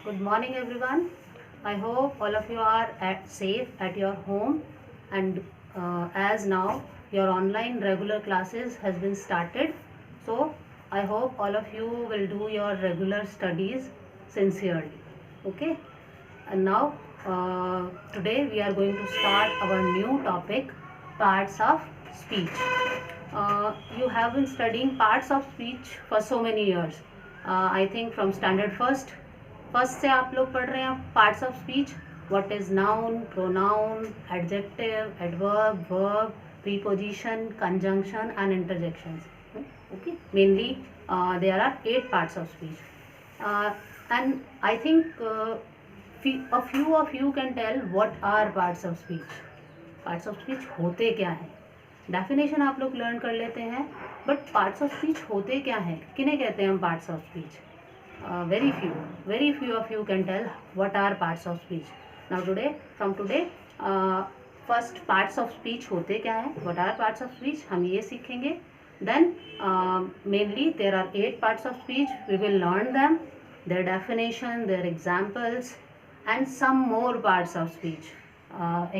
Good morning, everyone. I hope all of you are safe at your home, and as now your online regular classes has been started. So I hope all of you will do your regular studies sincerely. Okay. And now today we are going to start our new topic, parts of speech. You have been studying parts of speech for so many years. I think from standard first से आप लोग पढ़ रहे हैं parts of speech. What is noun, pronoun, adjective, adverb, verb, preposition, conjunction and interjections. Okay, mainly there are 8 parts of speech, and I think a few of you can tell what are parts of speech. Parts of speech होते क्या हैं? Definition आप लोग learn कर लेते हैं, but parts of speech होते क्या हैं, किन्हें कहते हैं हम parts of speech? Very few of you can tell what are parts of speech. Now from today first parts of speech होते क्या हैं, what are parts of speech, हम ये सीखेंगे. Then mainly there are 8 parts of speech. We will learn them, their definition, their examples, and some more parts of speech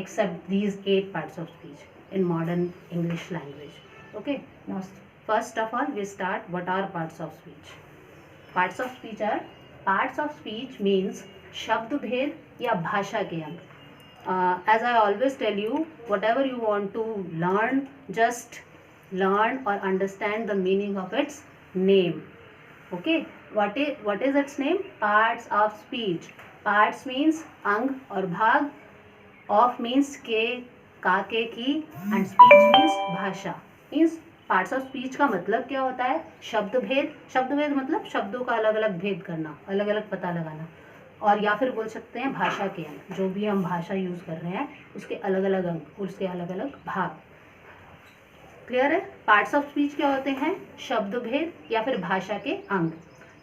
except these 8 parts of speech in modern English language. Okay, now first of all we start what are parts of speech. Parts of speech are, parts of speech means शब्द भेद या भाषा के अंग. As I always tell you, whatever you want to learn, just learn और understand the meaning of its name. Okay, what is its name? Parts of speech. Parts means अंग और भाग, of means के, का के की, and speech means भाषा. means parts of speech का मतलब क्या होता है? शब्द भेद. शब्द भेद मतलब शब्दों का अलग अलग भेद करना, अलग अलग पता लगाना, और या फिर बोल सकते हैं भाषा के अंग. जो भी हम भाषा यूज कर रहे हैं उसके अलग अलग अंग, उसके अलग अलग भाग. क्लियर है? पार्ट्स ऑफ स्पीच क्या होते हैं? शब्द भेद या फिर भाषा के अंग.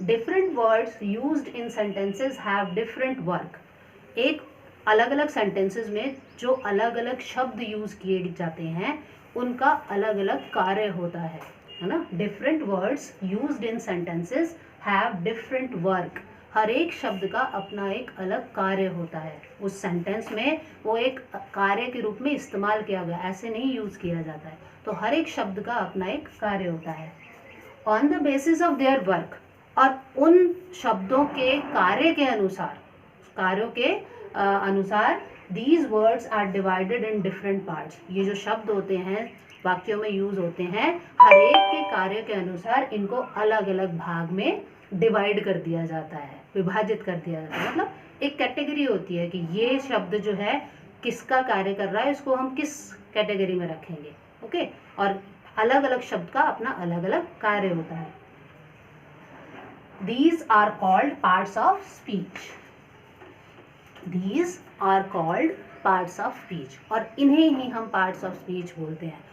Different words used in sentences have different work. एक अलग अलग सेंटेंसेस में जो अलग अलग शब्द यूज किए जाते हैं उनका अलग अलग कार्य होता है ना. Different words used in sentences have different work. हर एक शब्द का अपना एक अलग कार्य होता है. उस सेंटेंस में वो एक कार्य के रूप में इस्तेमाल किया गया, ऐसे नहीं यूज किया जाता है. तो हर एक शब्द का अपना एक कार्य होता है. On the basis of their work, और उन शब्दों के कार्य के अनुसार, कार्यों के अनुसार These words are divided in different parts. ये जो शब्द होते हैं वाक्यों में यूज होते हैं, हर एक के कार्य के अनुसार इनको अलग अलग भाग में डिवाइड कर दिया जाता है, विभाजित कर दिया जाता है. मतलब एक कैटेगरी होती है कि ये शब्द जो है किसका कार्य कर रहा है, इसको हम किस कैटेगरी में रखेंगे. ओके, और अलग अलग शब्द का अपना अलग अलग कार्य होता है. These are called parts of speech. These are called parts of speech. और इन्हें ही हम parts of speech बोलते हैं.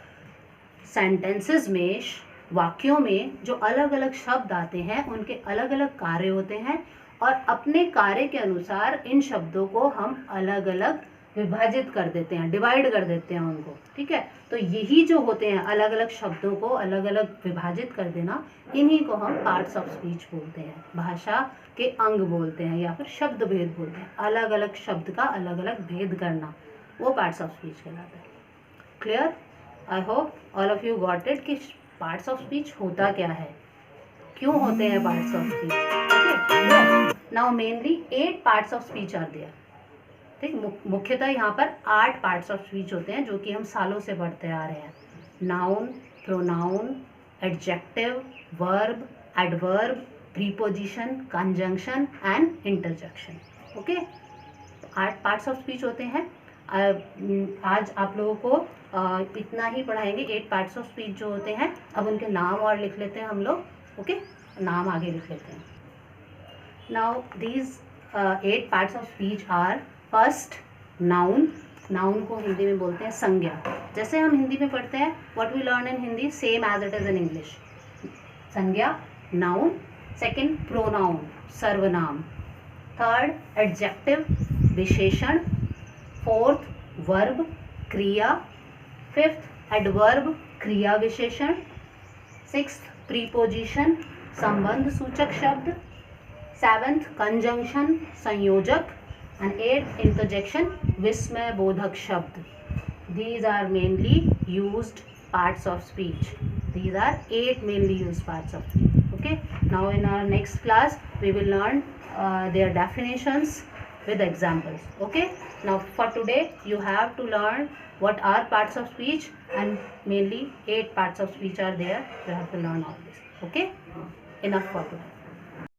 सेंटेंसेस में, वाक्यों में जो अलग अलग शब्द आते हैं उनके अलग अलग कार्य होते हैं, और अपने कार्य के अनुसार इन शब्दों को हम अलग अलग विभाजित कर देते हैं, डिवाइड कर देते हैं उनको. ठीक है, तो यही जो होते हैं अलग अलग शब्दों को अलग अलग विभाजित कर देना, इन्हीं को हम पार्ट्स ऑफ स्पीच बोलते हैं, भाषा के अंग बोलते हैं, या फिर शब्द भेद बोलते हैं. अलग अलग शब्द का अलग अलग भेद करना, वो पार्ट्स ऑफ स्पीच कहलाता है. Clear? I hope all of you got it कि पार्ट्स ऑफ स्पीच होता क्या है, क्यों होते हैं parts of speech. Okay, now mainly 8 parts of speech are there. ठीक, मुख्यतः यहाँ पर 8 पार्ट्स ऑफ स्पीच होते हैं जो कि हम सालों से पढ़ते आ रहे हैं. Noun, pronoun, adjective, verb, adverb, preposition, conjunction and interjection. Okay, 8 parts of speech होते हैं. आज आप लोगों को इतना ही पढ़ाएंगे. 8 पार्ट्स ऑफ स्पीच जो होते हैं, अब उनके नाम और लिख लेते हैं हम लोग. ओके, नाम आगे लिख लेते हैं. Now these 8 parts of speech are, first noun. Noun को हिंदी में बोलते हैं संज्ञा. जैसे हम हिंदी में पढ़ते हैं, what we learn in Hindi same as it is in English. संज्ञा, नाउन. सेकंड प्रोनाउन, सर्वनाम. थर्ड एडजेक्टिव, विशेषण. फोर्थ वर्ब, क्रिया. फिफ्थ एडवर्ब, क्रिया विशेषण. सिक्स्थ प्रीपोजिशन, संबंध सूचक शब्द. 7th conjunction संयोजक, and 8th interjection विस्मय बोधक शब्द. These are mainly used parts of speech. These are 8 mainly used parts of speech. Okay, now in our next class we will learn their definitions with examples. Okay, now for today you have to learn what are parts of speech, and mainly 8 parts of speech are there. You have to learn all this. Okay, enough for today.